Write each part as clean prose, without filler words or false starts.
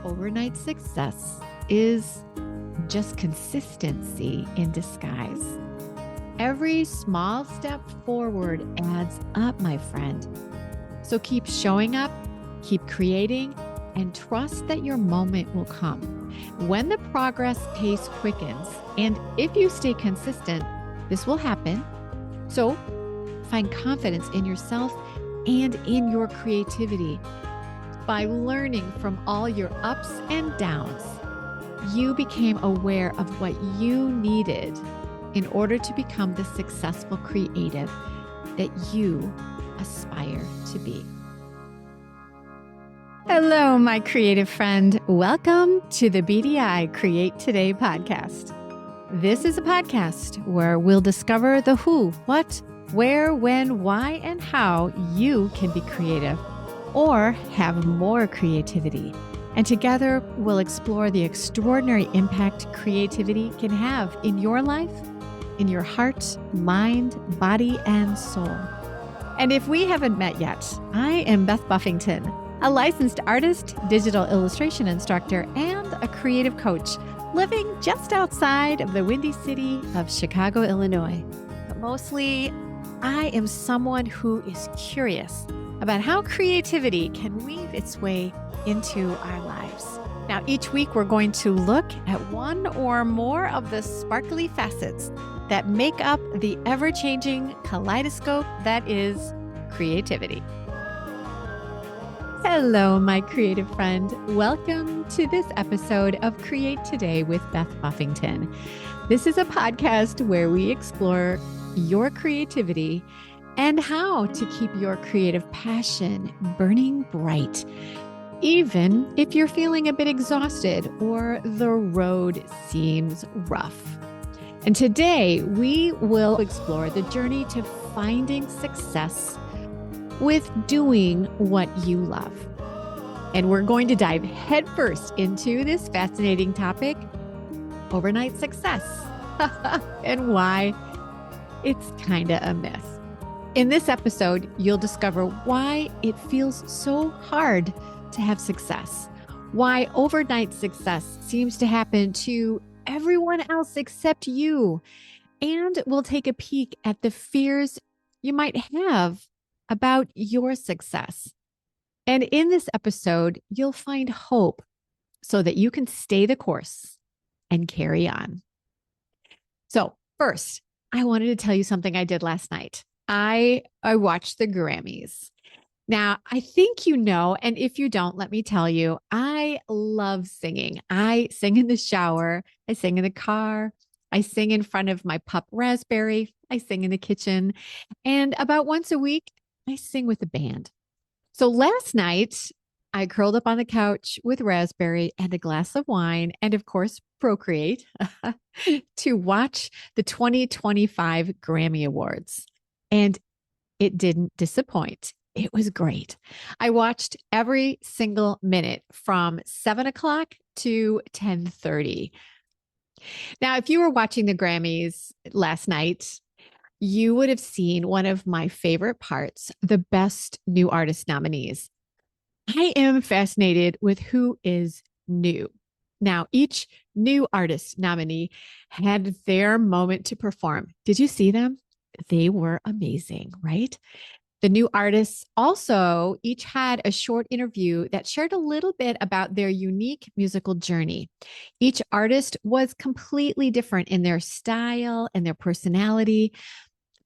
Overnight success is just consistency in disguise. Every small step forward adds up, my friend. So keep showing up, keep creating, and trust that your moment will come. When the progress pace quickens, and if you stay consistent, this will happen. So find confidence in yourself and in your creativity. By learning from all your ups and downs, you became aware of what you needed in order to become the successful creative that you aspire to be. Hello, my creative friend. Welcome to the BDI Create Today podcast. This is a podcast where we'll discover the who, what, where, when, why, and how you can be creative or have more creativity. And together, we'll explore the extraordinary impact creativity can have in your life, in your heart, mind, body, and soul. And if we haven't met yet, I am Beth Buffington, a licensed artist, digital illustration instructor, and a creative coach living just outside of the windy city of Chicago, Illinois. But mostly, I am someone who is curious about how creativity can weave its way into our lives. Now, each week we're going to look at one or more of the sparkly facets that make up the ever-changing kaleidoscope that is creativity. Hello, my creative friend. Welcome to this episode of Create Today with Beth Buffington. This is a podcast where we explore your creativity and how to keep your creative passion burning bright, even if you're feeling a bit exhausted or the road seems rough. And today we will explore the journey to finding success with doing what you love. And we're going to dive headfirst into this fascinating topic, overnight success, and why it's kind of a myth. In this episode, you'll discover why it feels so hard to have success, why overnight success seems to happen to everyone else except you, and we'll take a peek at the fears you might have about your success. And in this episode, you'll find hope so that you can stay the course and carry on. So first, I wanted to tell you something I did last night. I watched the Grammys. Now, I think you know, and if you don't, let me tell you, I love singing. I sing in the shower. I sing in the car. I sing in front of my pup, Raspberry. I sing in the kitchen. And about once a week, I sing with a band. So last night, I curled up on the couch with Raspberry and a glass of wine and, of course, Procreate to watch the 2025 Grammy Awards. And it didn't disappoint. It was great. I watched every single minute from 7 o'clock to 10:30. Now, if you were watching the Grammys last night, you would have seen one of my favorite parts, the Best New Artist nominees. I am fascinated with who is new. Now, each new artist nominee had their moment to perform. Did you see them? They were amazing, right? The new artists also each had a short interview that shared a little bit about their unique musical journey. Each artist was completely different in their style and their personality,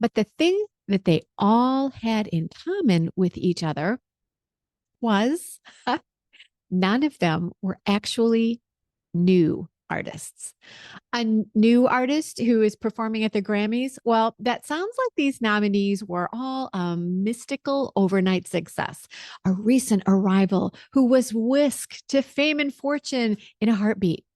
but the thing that they all had in common with each other was none of them were actually new artists. A new artist who is performing at the Grammys, well, that sounds like these nominees were all a mystical overnight success, a recent arrival who was whisked to fame and fortune in a heartbeat.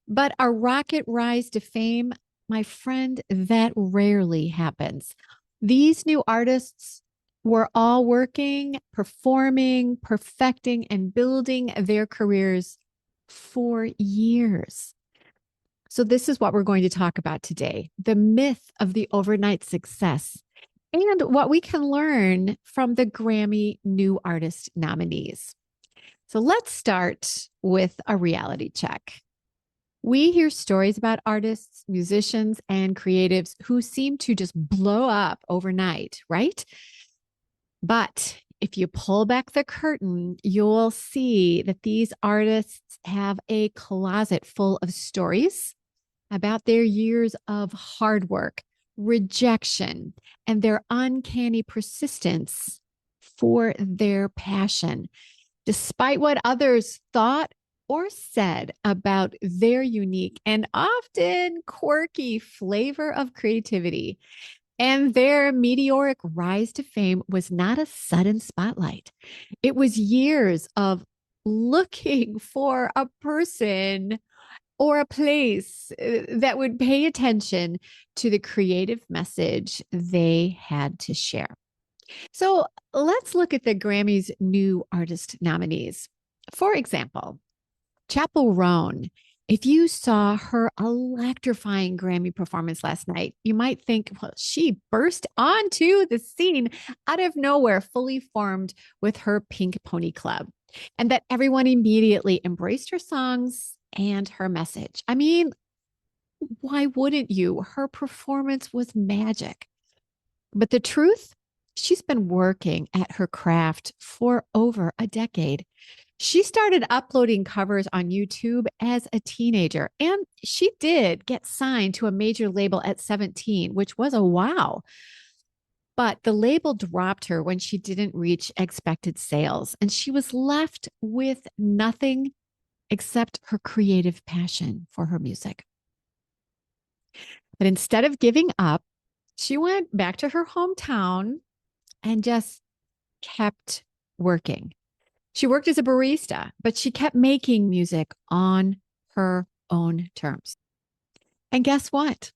But a rocket rise to fame, my friend, that rarely happens. These new artists were all working, performing, perfecting, and building their careers for years. So this is what we're going to talk about today, the myth of the overnight success and what we can learn from the Grammy New Artist nominees. So let's start with a reality check. We hear stories about artists, musicians, and creatives who seem to just blow up overnight, right? But if you pull back the curtain, you'll see that these artists have a closet full of stories about their years of hard work, rejection, and their uncanny persistence for their passion, despite what others thought or said about their unique and often quirky flavor of creativity. And their meteoric rise to fame was not a sudden spotlight. It was years of looking for a person or a place that would pay attention to the creative message they had to share. So let's look at the Grammy's new artist nominees. For example, Chapel Roan. If you saw her electrifying Grammy performance last night, you might think, well, she burst onto the scene out of nowhere, fully formed with her Pink Pony Club, and that everyone immediately embraced her songs and her message. I mean, why wouldn't you? Her performance was magic. But the truth, she's been working at her craft for over a decade. She started uploading covers on YouTube as a teenager, and she did get signed to a major label at 17, which was a wow. But the label dropped her when she didn't reach expected sales, and she was left with nothing except her creative passion for her music. But instead of giving up, she went back to her hometown and just kept working. She worked as a barista, but she kept making music on her own terms. And guess what?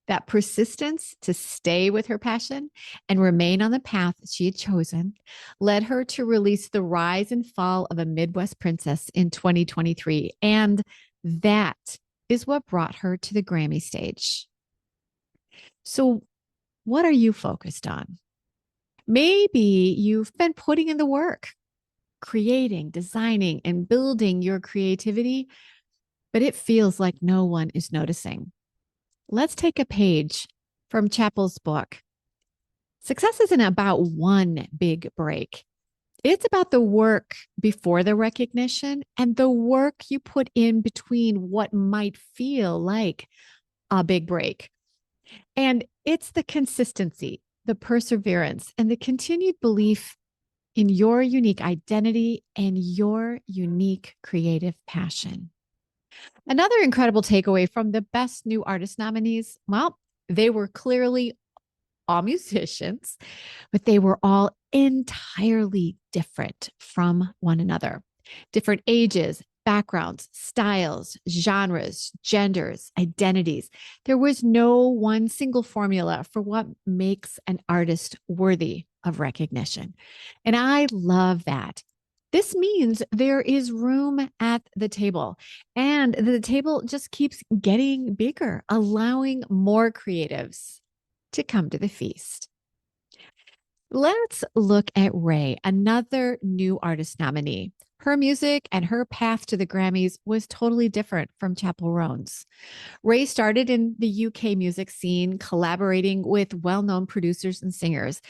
That persistence to stay with her passion and remain on the path she had chosen led her to release The Rise and Fall of a Midwest Princess in 2023. And that is what brought her to the Grammy stage. So, what are you focused on? Maybe you've been putting in the work, creating, designing, and building your creativity, but it feels like no one is noticing. Let's take a page from Chappell's book. Success isn't about one big break. It's about the work before the recognition and the work you put in between what might feel like a big break. And it's the consistency, the perseverance, and the continued belief in your unique identity and your unique creative passion. Another incredible takeaway from the Best New Artist nominees, well, they were clearly all musicians, but they were all entirely different from one another. Different ages, backgrounds, styles, genres, genders, identities. There was no one single formula for what makes an artist worthy of recognition. And I love that. This means there is room at the table, and the table just keeps getting bigger, allowing more creatives to come to the feast. Let's look at Ray, another new artist nominee. Her music and her path to the Grammys was totally different from Chapel Roan's. Ray started in the UK music scene, collaborating with well known producers and singers.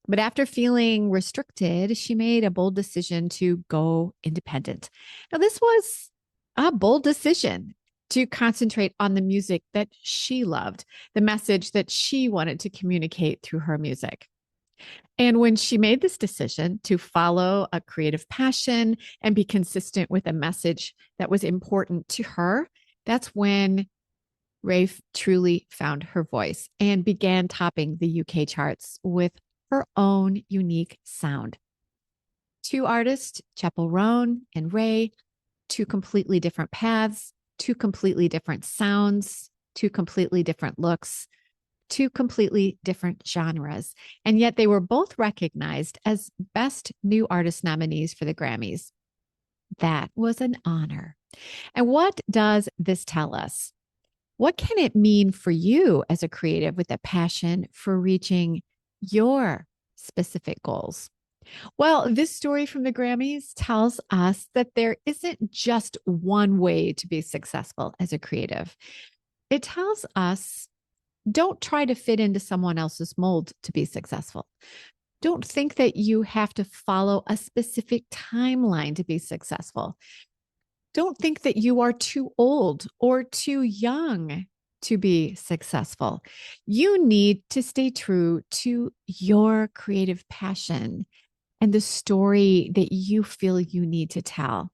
But after feeling restricted, she made a bold decision to go independent. Now, this was a bold decision to concentrate on the music that she loved, the message that she wanted to communicate through her music. And when she made this decision to follow a creative passion and be consistent with a message that was important to her, that's when Ray truly found her voice and began topping the UK charts with her own unique sound. Two artists, Chapel Roan and Ray, two completely different paths, two completely different sounds, two completely different looks, two completely different genres. And yet they were both recognized as Best New Artist nominees for the Grammys. That was an honor. And what does this tell us? What can it mean for you as a creative with a passion for reaching your specific goals? Well, this story from the Grammys tells us that there isn't just one way to be successful as a creative. It tells us don't try to fit into someone else's mold to be successful. Don't think that you have to follow a specific timeline to be successful. Don't think that you are too old or too young to be successful. You need to stay true to your creative passion and the story that you feel you need to tell.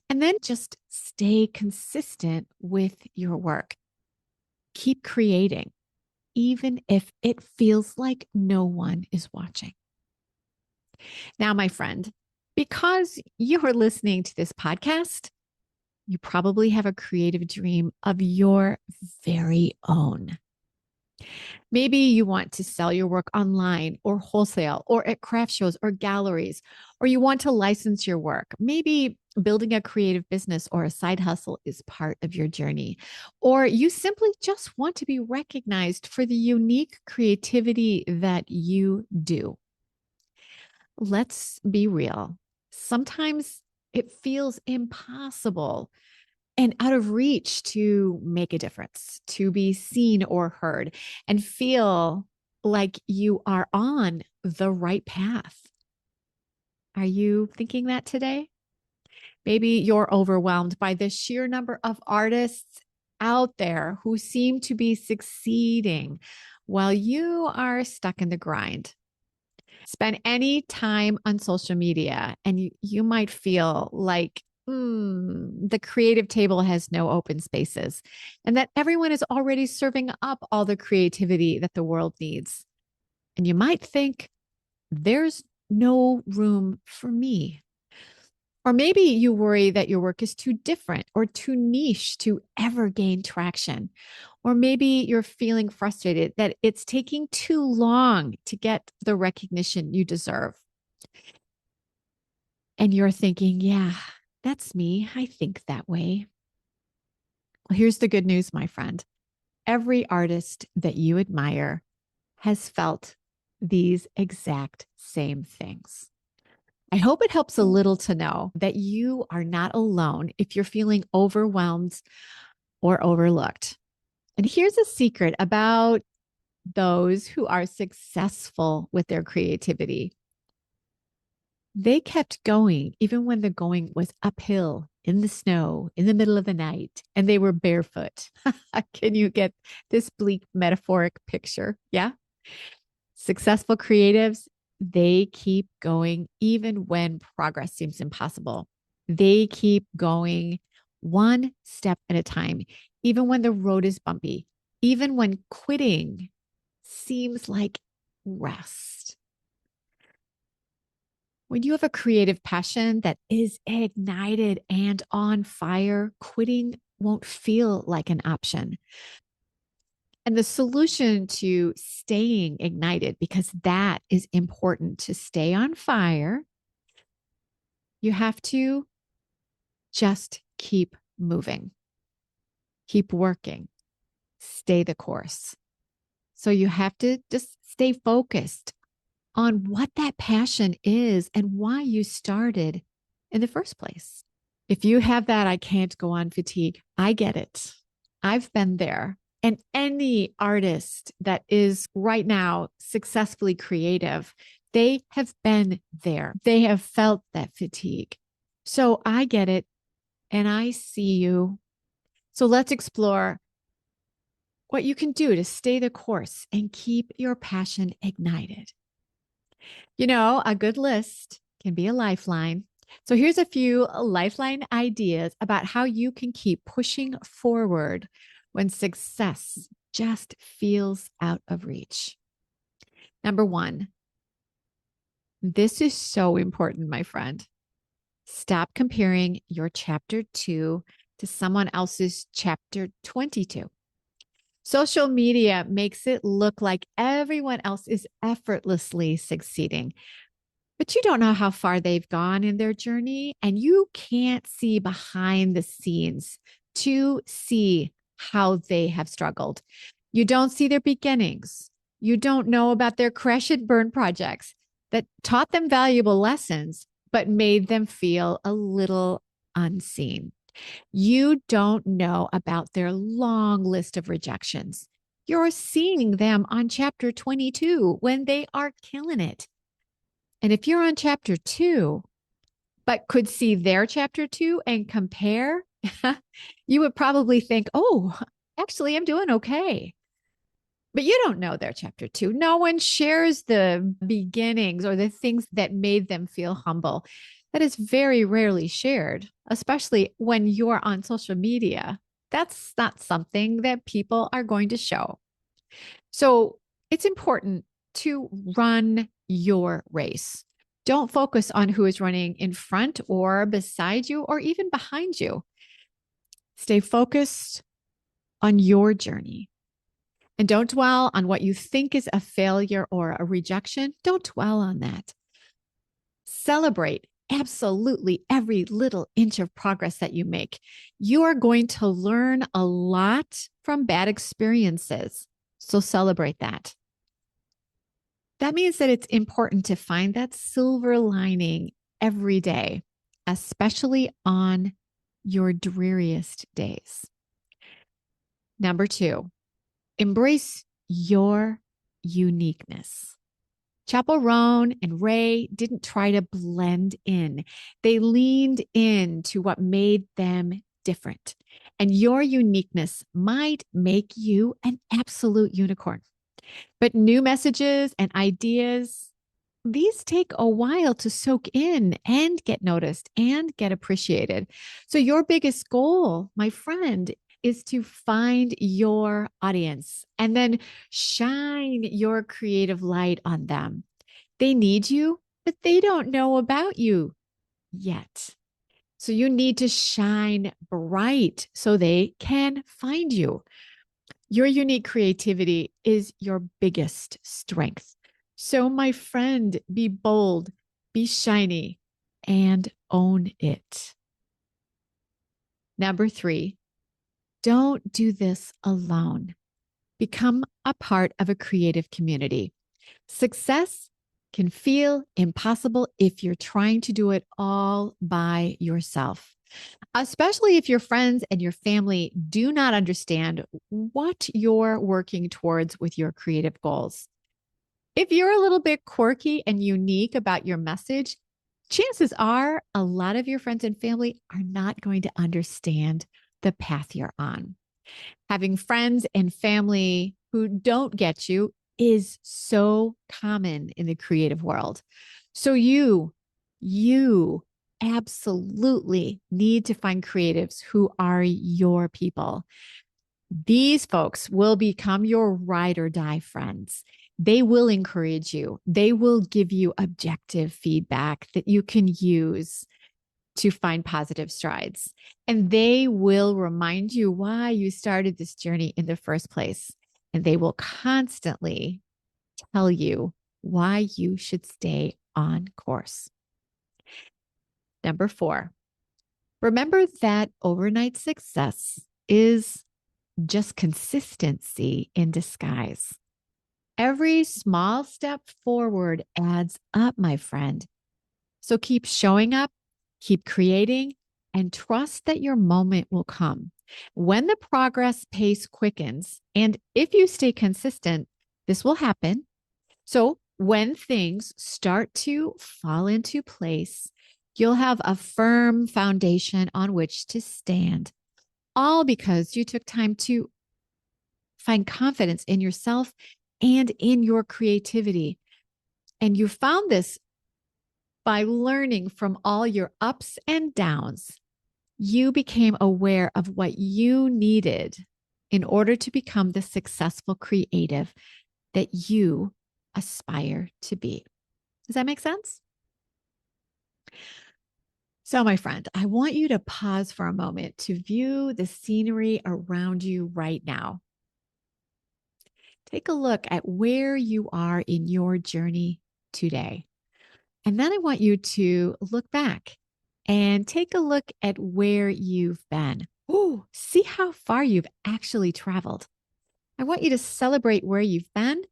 And then just stay consistent with your work. Keep creating, even if it feels like no one is watching. Now, my friend, because you are listening to this podcast, you probably have a creative dream of your very own. Maybe you want to sell your work online or wholesale or at craft shows or galleries, or you want to license your work. Maybe building a creative business or a side hustle is part of your journey, or you simply just want to be recognized for the unique creativity that you do. Let's be real. Sometimes it feels impossible and out of reach to make a difference, to be seen or heard, and feel like you are on the right path. Are you thinking that today? Maybe you're overwhelmed by the sheer number of artists out there who seem to be succeeding while you are stuck in the grind. Spend any time on social media and you might feel like the creative table has no open spaces and that everyone is already serving up all the creativity that the world needs. And you might think there's no room for me. Or maybe you worry that your work is too different or too niche to ever gain traction. Or maybe you're feeling frustrated that it's taking too long to get the recognition you deserve. And you're thinking, yeah, that's me. I think that way. Well, here's the good news, my friend. Every artist that you admire has felt these exact same things. I hope it helps a little to know that you are not alone if you're feeling overwhelmed or overlooked. And here's a secret about those who are successful with their creativity. They kept going even when the going was uphill in the snow in the middle of the night and they were barefoot. Can you get this bleak metaphoric picture? Yeah. Successful creatives, they keep going even when progress seems impossible. They keep going one step at a time, even when the road is bumpy, even when quitting seems like rest. When you have a creative passion that is ignited and on fire, quitting won't feel like an option. And the solution to staying ignited, because that is important to stay on fire, you have to just keep moving, keep working, stay the course. So you have to just stay focused on what that passion is and why you started in the first place. If you have that, I can't go on fatigue. I get it. I've been there. And any artist that is right now successfully creative, they have been there. They have felt that fatigue. So I get it. And I see you. So let's explore what you can do to stay the course and keep your passion ignited. You know, a good list can be a lifeline. So here's a few lifeline ideas about how you can keep pushing forward when success just feels out of reach. Number one, this is so important, my friend. Stop comparing your chapter 2 to someone else's chapter 22. Social media makes it look like everyone else is effortlessly succeeding, but you don't know how far they've gone in their journey, and you can't see behind the scenes to see how they have struggled. You don't see their beginnings. You don't know about their crash and burn projects. that taught them valuable lessons, but made them feel a little unseen. You don't know about their long list of rejections. You're seeing them on chapter 22 when they are killing it. And if you're on chapter 2, but could see their chapter 2 and compare, you would probably think, oh, actually, I'm doing okay. But you don't know their chapter 2. No one shares the beginnings or the things that made them feel humble. That is very rarely shared, especially when you're on social media. That's not something that people are going to show. So it's important to run your race. Don't focus on who is running in front or beside you or even behind you. Stay focused on your journey. And don't dwell on what you think is a failure or a rejection. Don't dwell on that. Celebrate absolutely every little inch of progress that you make. You are going to learn a lot from bad experiences. So celebrate that. That means that it's important to find that silver lining every day, especially on your dreariest days. Number 2, embrace your uniqueness. Chappell Roan and Ray didn't try to blend in. They leaned into what made them different. And your uniqueness might make you an absolute unicorn. But new messages and ideas, these take a while to soak in and get noticed and get appreciated. So, your biggest goal, my friend, is to find your audience and then shine your creative light on them. They need you, but they don't know about you yet. So, you need to shine bright so they can find you. Your unique creativity is your biggest strength. So, my friend, be bold, be shiny, and own it. Number 3, don't do this alone. Become a part of a creative community. Success can feel impossible if you're trying to do it all by yourself, especially if your friends and your family do not understand what you're working towards with your creative goals. If you're a little bit quirky and unique about your message, chances are a lot of your friends and family are not going to understand the path you're on. Having friends and family who don't get you is so common in the creative world. So you absolutely need to find creatives who are your people. These folks will become your ride or die friends. They will encourage you. They will give you objective feedback that you can use to find positive strides. And they will remind you why you started this journey in the first place. And they will constantly tell you why you should stay on course. Number 4, remember that overnight success is just consistency in disguise. Every small step forward adds up, my friend. So keep showing up, keep creating, and trust that your moment will come. When the progress pace quickens, and if you stay consistent, this will happen. So when things start to fall into place, you'll have a firm foundation on which to stand, all because you took time to find confidence in yourself and in your creativity. And you found this by learning from all your ups and downs. You became aware of what you needed in order to become the successful creative that you aspire to be. Does that make sense? So, my friend, I want you to pause for a moment to view the scenery around you right now. Take a look at where you are in your journey today. And then I want you to look back and take a look at where you've been. Oh, see how far you've actually traveled. I want you to celebrate where you've been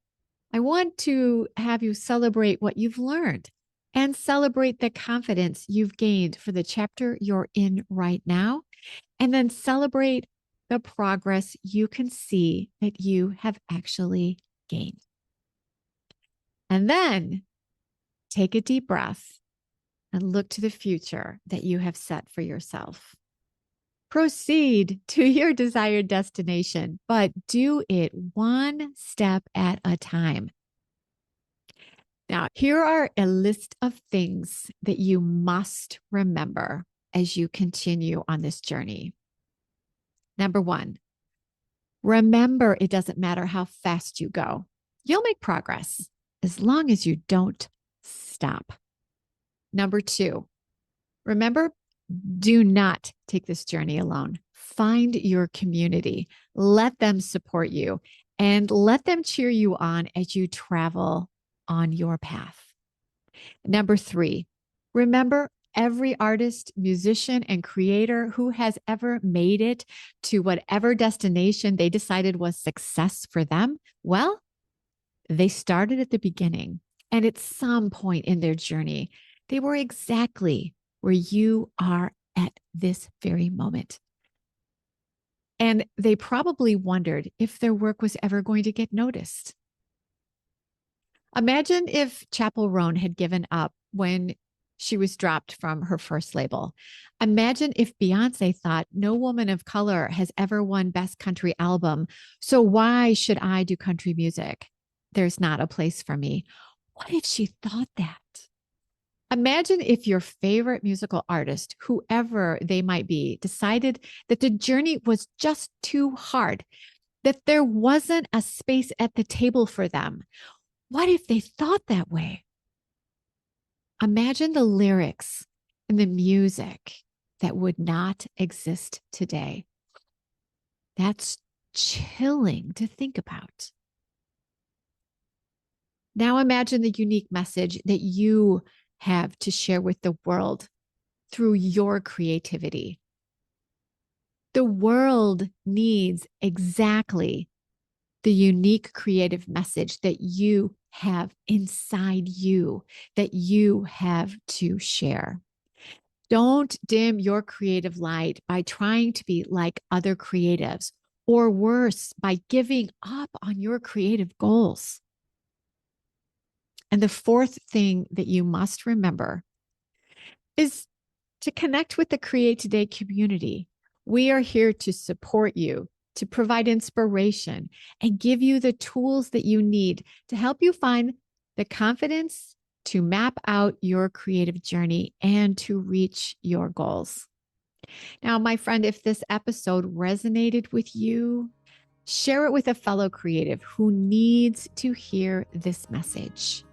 I want to have you celebrate what you've learned and celebrate the confidence you've gained for the chapter you're in right now. And then celebrate the progress you can see that you have actually gained. And then take a deep breath and look to the future that you have set for yourself. Proceed to your desired destination, but do it one step at a time. Now, here are a list of things that you must remember as you continue on this journey. Number one, remember it doesn't matter how fast you go. You'll make progress as long as you don't stop. Number two, remember, do not take this journey alone. Find your community. Let them support you and let them cheer you on as you travel on your path. Number three, remember every artist, musician, and creator who has ever made it to whatever destination they decided was success for them. Well, they started at the beginning, and at some point in their journey, they were exactly where you are at this very moment. And they probably wondered if their work was ever going to get noticed. Imagine if Chappell Roan had given up when she was dropped from her first label. Imagine if Beyonce thought, no woman of color has ever won Best Country Album, so why should I do country music? There's not a place for me. What if she thought that? Imagine if your favorite musical artist, whoever they might be, decided that the journey was just too hard, that there wasn't a space at the table for them. What if they thought that way? Imagine the lyrics and the music that would not exist today. That's chilling to think about. Now imagine the unique message that you have to share with the world through your creativity. The world needs exactly the unique creative message that you have inside you, that you have to share. Don't dim your creative light by trying to be like other creatives, or worse, by giving up on your creative goals. And the fourth thing that you must remember is to connect with the Create Today community. We are here to support you, to provide inspiration, and give you the tools that you need to help you find the confidence to map out your creative journey and to reach your goals. Now, my friend, if this episode resonated with you, share it with a fellow creative who needs to hear this message.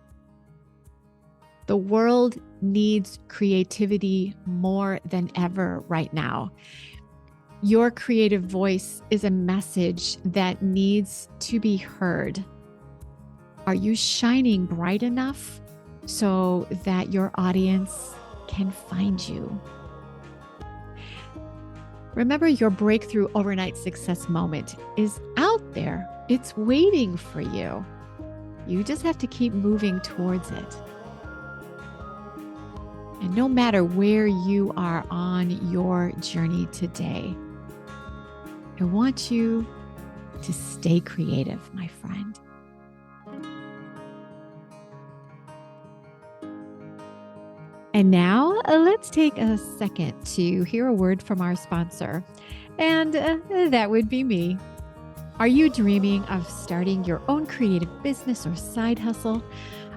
The world needs creativity more than ever right now. Your creative voice is a message that needs to be heard. Are you shining bright enough so that your audience can find you? Remember, your breakthrough overnight success moment is out there. It's waiting for you. You just have to keep moving towards it. And no matter where you are on your journey today, I want you to stay creative, my friend. And now let's take a second to hear a word from our sponsor, and that would be me. Are you dreaming of starting your own creative business or side hustle?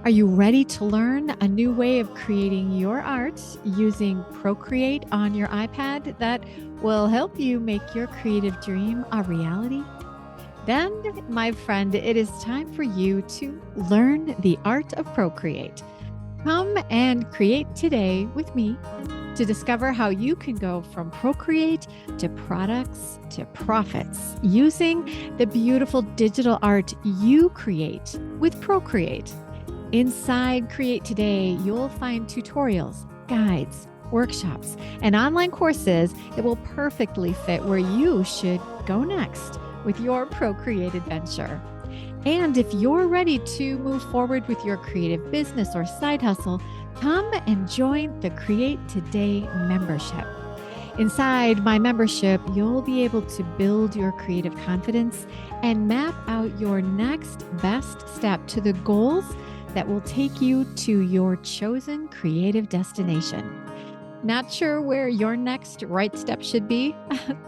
Are you ready to learn a new way of creating your art using Procreate on your iPad that will help you make your creative dream a reality? Then, my friend, it is time for you to learn the art of Procreate. Come and create today with me to discover how you can go from Procreate to products to profits using the beautiful digital art you create with Procreate. Inside Create Today, you'll find tutorials, guides, workshops, and online courses that will perfectly fit where you should go next with your Procreate adventure. And if you're ready to move forward with your creative business or side hustle, come and join the Create Today membership. Inside my membership, you'll be able to build your creative confidence and map out your next best step to the goals that will take you to your chosen creative destination. Not sure where your next right step should be?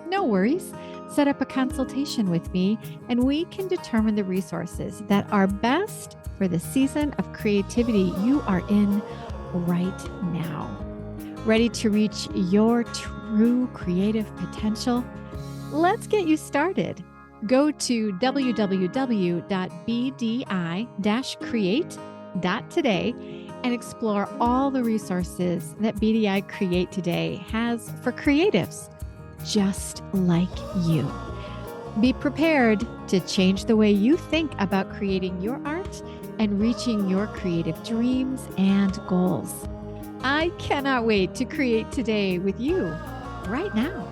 No worries. Set up a consultation with me, and we can determine the resources that are best for the season of creativity you are in right now. Ready to reach your true creative potential? Let's get you started. Go to www.bdi-create.today and explore all the resources that BDI Create Today has for creatives just like you. Be prepared to change the way you think about creating your art and reaching your creative dreams and goals. I cannot wait to create today with you right now.